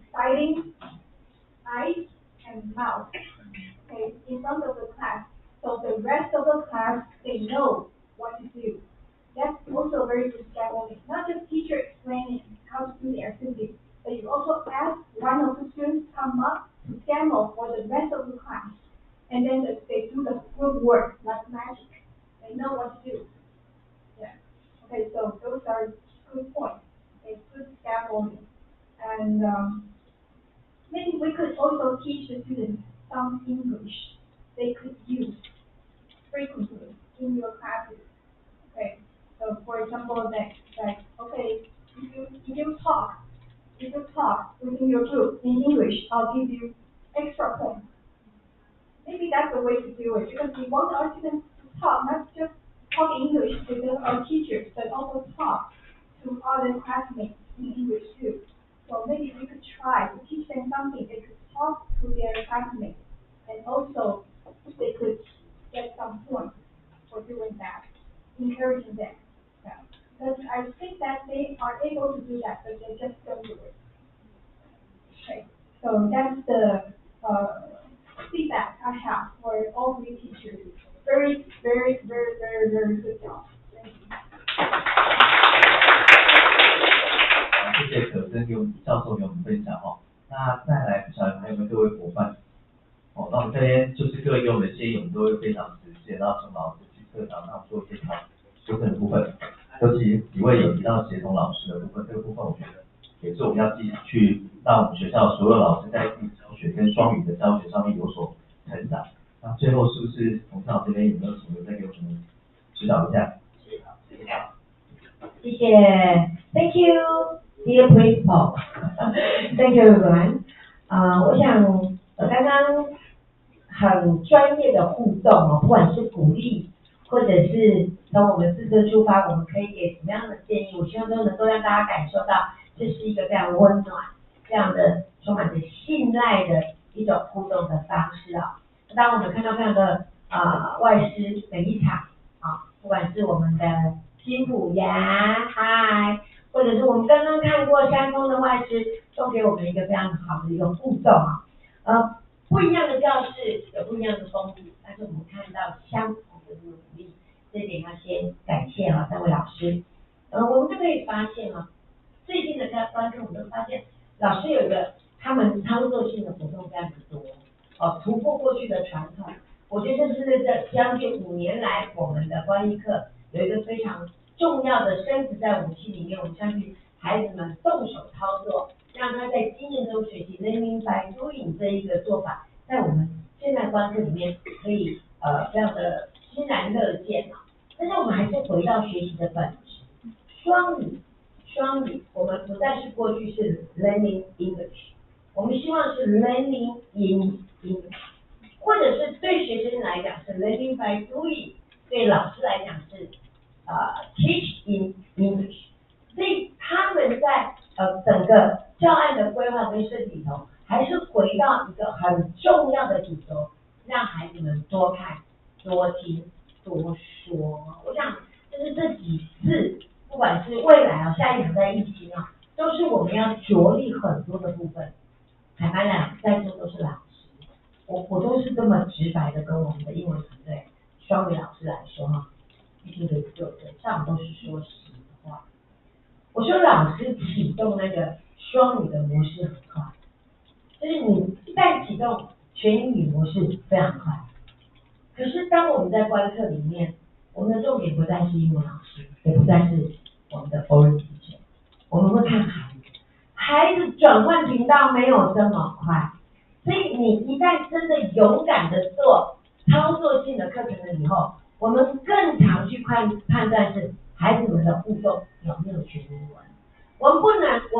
exciting eyes and mouth. Okay, in front of the class. So the rest of the class, they know what to do. That's also very good scaffolding. Not just teacher explaining how to do the activity, but you also ask one of the students come up to demo for the rest of the class. and then they do the group work like magic. They know what to do. Yeah. Okay, so those are good points. It's good scaffolding. And maybe we could also teach the students some English they could use frequently in your classes. Okay, so for example, like okay, if you talk within your group in English, I'll give you extra points. Maybe that's the way to do it, because we want our students to talk, not just talk English with our teachers, but also talk to other classmates in English too. So maybe we could try to teach them something. They could talk to their classmates, and also they could get some points for doing that, encouraging them. Yeah. Because I think that they are able to do that, but they just don't do it. Okay, so that's the feedback I have for all three teachers. Very, very, very, very, very good job. Thank you. 谢谢可真教授给我们分享哦。那再来，不晓得还有没有各位伙伴？哦，那我们这边就是各位给我们的建议，我们都会非常实现，然后请老师去课堂上做一些修正的部分。尤其几位有提到协同老师的部分，这个部分我觉得也是我们要继续去让我们学校所有老师在教学跟双语的教学上面有所成长。那最后是不是洪校这边有没有请再给我们指导一下？谢谢 ，Thank you, dear principal. Thank you, everyone. 我想刚刚很专业的互动哦，不管是鼓励，或者是从我们自身出发，我们可以给什么样的建议，我希望都能够让大家感受到，这是一个非常温暖、这样的充满着信赖的一种互动的方式啊。当我们看到这样的外师每一场啊，不管是我们的金普牙嗨，或者是我们刚刚看过山峰的外师，都给我们一个非常好的一个互动啊。不一样的教室有不一样的风景，但是我们看到相同的努力，这点要先感谢三位老师。我们就可以发现最近的观课我们都发现，老师有一个他们操作性的活动非常的多突破过去的传统。我觉得这是这将近5年来我们的观议课有一个非常重要的深植在我们心里面，我们相信孩子们动手操作，让他在经验中学习 learning by doing 这一个做法，在我们现在观课里面可以非常的欣然乐见但是我们还是回到学习的本质，双语，我们不再是过去是 learning English， 我们希望是 learning in English， 或者是对学生来讲是 learning by doing， 对老师来讲是teach in English。所以他们在整个教案的规划跟设计里头，还是回到一个很重要的主轴，让孩子们多看、多听、多说。我想，就是这几次，不管是未来下一场在疫情都是我们要着力很多的部分。坦白讲，在座都是老师，我都是这么直白的跟我们的英文团队、双语老师来说毕竟对上都是说实话。我说老师启动那个双语的模式很快，就是你一旦启动全英语模式非常快。可是当我们在观课里面，我们的重点不再是英文老师，也不再是我们的 foreign teacher， 我们会看孩子转换频道没有这么快，所以你一旦真的勇敢的做操作性的课程了以后，我们更常去判断是孩子们的互动有没有学英文。我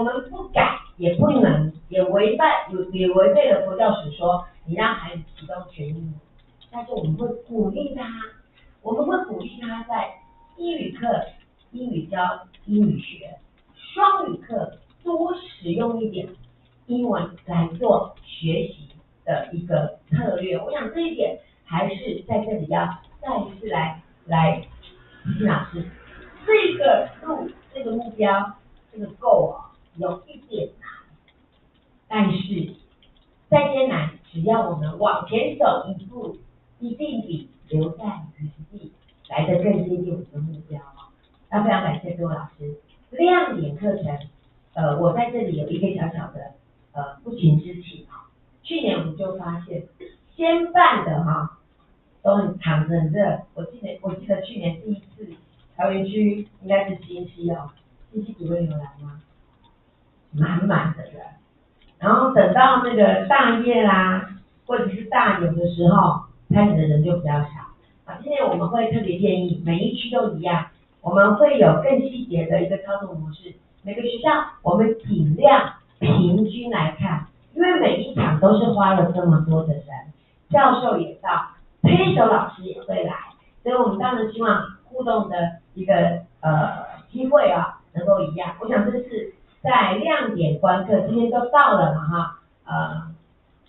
们不敢，也不能，也违背了佛教史说你让孩子启动全英文。但是我们会鼓励他在英语课、英语教、英语学，双语课多使用一点英文来做学习的一个策略。我想这一点还是在这里要再一次来李老师，这个路、这个目标、这个 goal 有一点难，但是再艰难，只要我们往前走一步，一定比留在原地来得更接近我们的目标那非常感谢各位老师。亮点课程，我在这里有一个小小的不情之请去年我们就发现，先办的年第一次桃园区应该是新溪哦，新溪主任有来吗？满的人。然后等到那个大业啦，或者是大有的时候，参与的人就比较少。今天我们会特别建议每一区都一样，我们会有更细节的一个操作模式。每个学校我们尽量平均来看，因为每一场都是花了这么多的人，教授也到，推手老师也会来，所以我们当然希望互动的一个机会啊能够一样。我想这是在亮点观课，今天都到了嘛哈，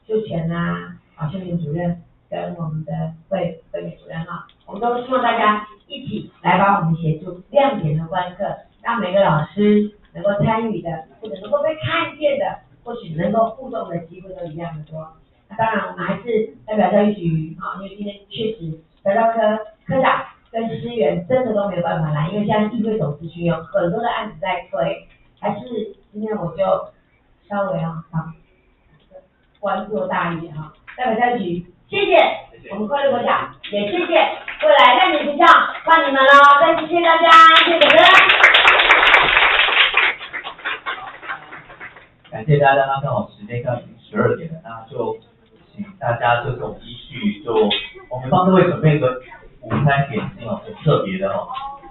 秀全啊，秀敏主任跟我们的惠美主任哈，我们都希望大家一起来帮我们协助亮点的观课，让每个老师能够参与的，或者能够被看见的，或许能够互动的机会都一样的多。那当然我们还是代表教育局啊，因为今天确实材料科科长跟师员真的都没有办法来，因为现在议会总咨询有很多的案子在推，还是今天我就稍微关注大一点哈，代表教育局谢谢我们快乐国小，也谢谢未来亮点学校，欢迎你们喽，再次谢谢大家，谢谢主持人。感谢大家，那刚好时间刚已经12点了，那就请大家就是我们依序我们帮各位准备一个午餐点心哦，很特别的哦。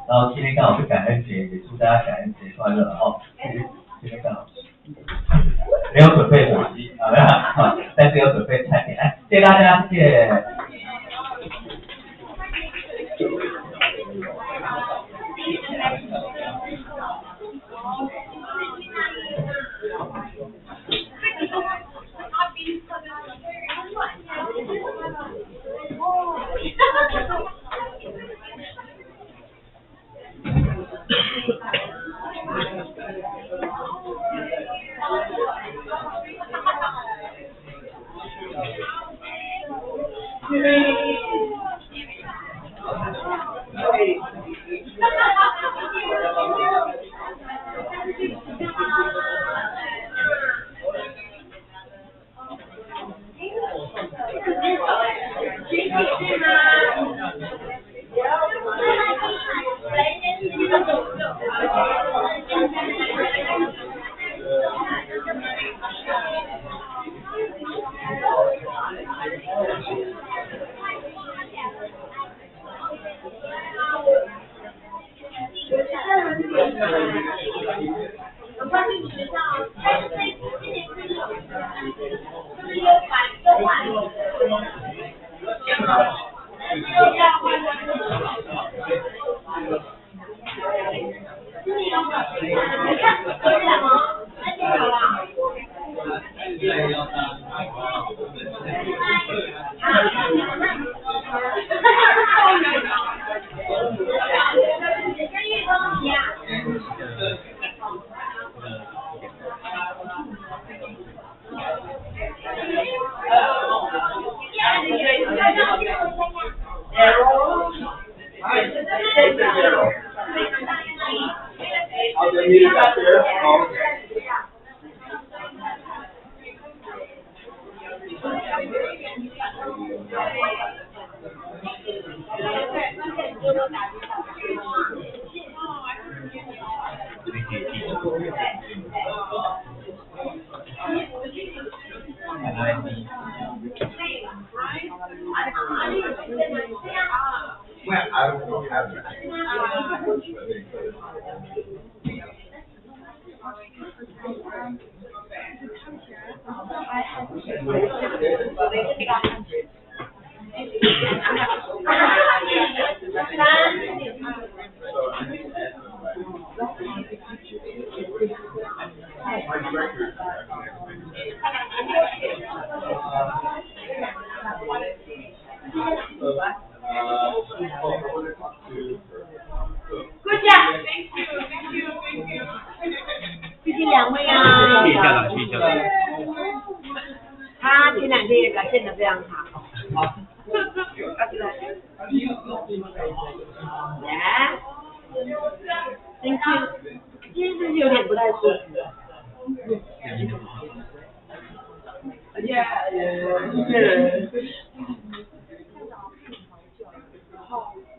然后今天刚好是感恩节，也祝大家感恩节快乐哦。今天刚好没有准备火鸡啊，没有，但是有准备菜点，来，谢谢大家，谢谢。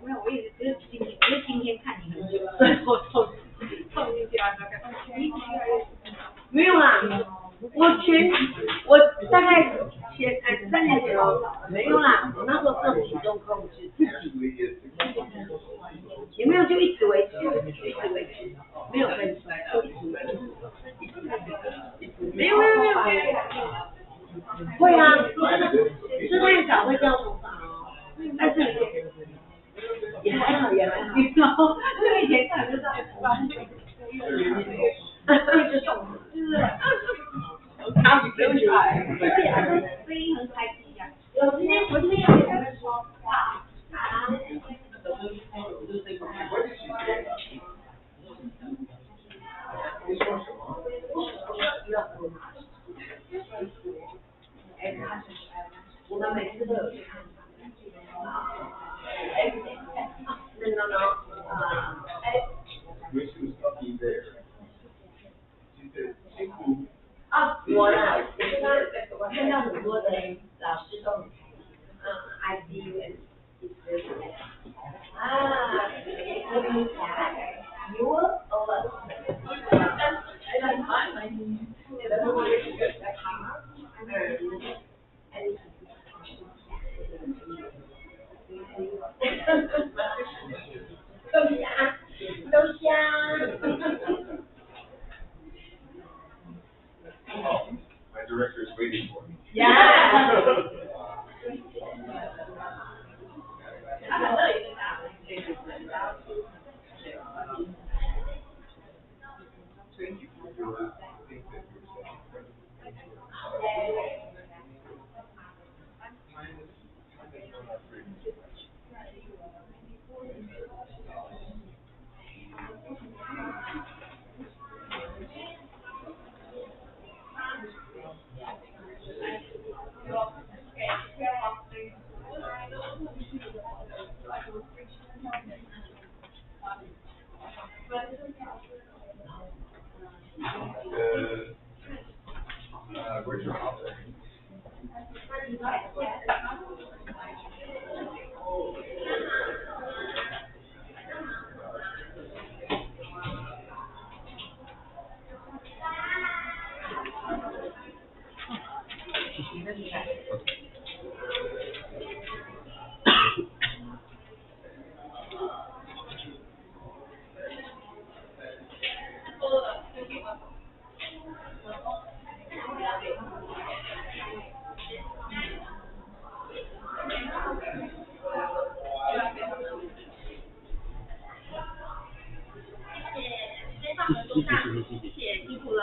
没有，我也是今有没有就一直维持，没有分手，就一直维持。没有，会啊，吃太少会掉头发哦，但是也还好，然后这个以前看就知道，就是他比较可爱，声音很开心呀。我今天有人说啊。我们每次都有去看我啦，我看到很多的老师都很开心，ICU you will都香。My director is waiting for me. Yeah. Where's your office?谢谢，辛苦了。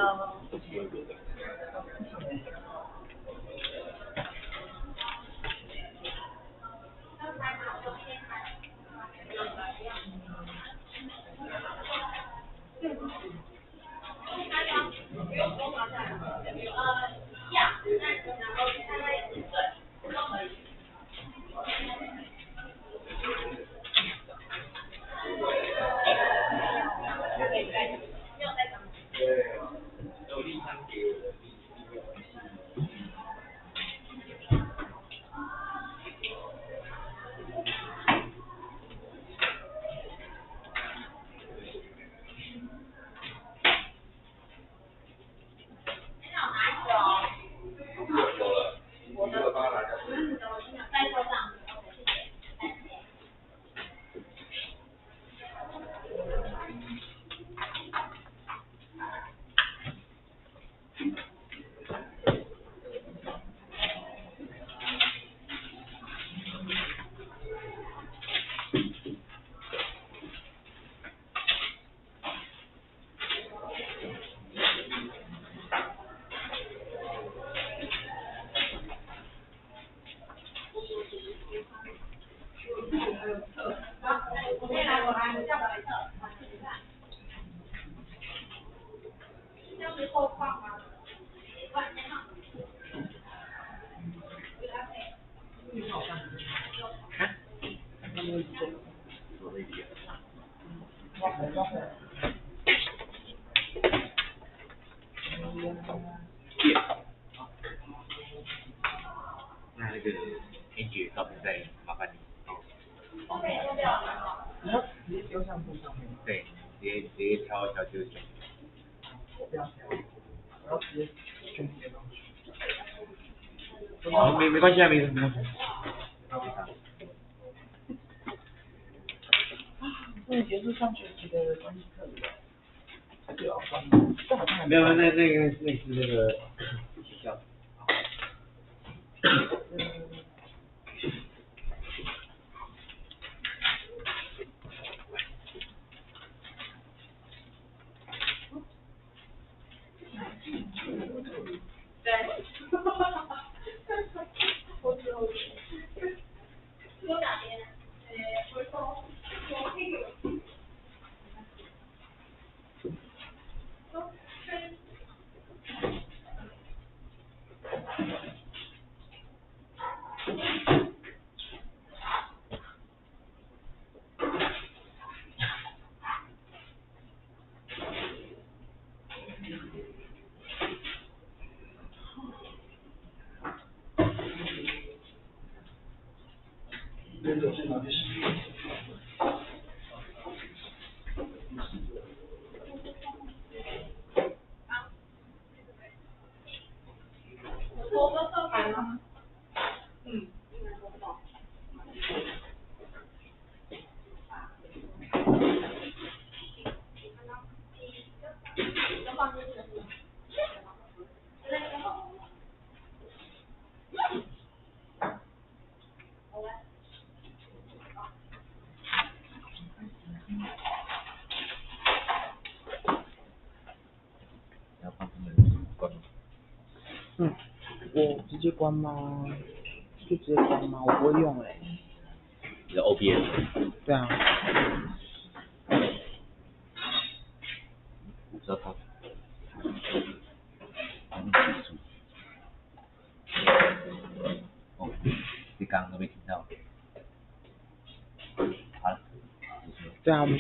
那个编辑照片再麻烦你。直接丢上布上面。对，直接挑就行。我不要挑，我要直接全部贴上去。好，没关系啊，没关系。是结束上学期的观议课了。这有关吗？这好像还没有，那是那个学校。有哪边？回头我可以有。我直接关吗？就直接关吗？我不会用哎。你的 OBS。对啊。我知道他。哦，你刚刚都没听到。好了。对啊，我们。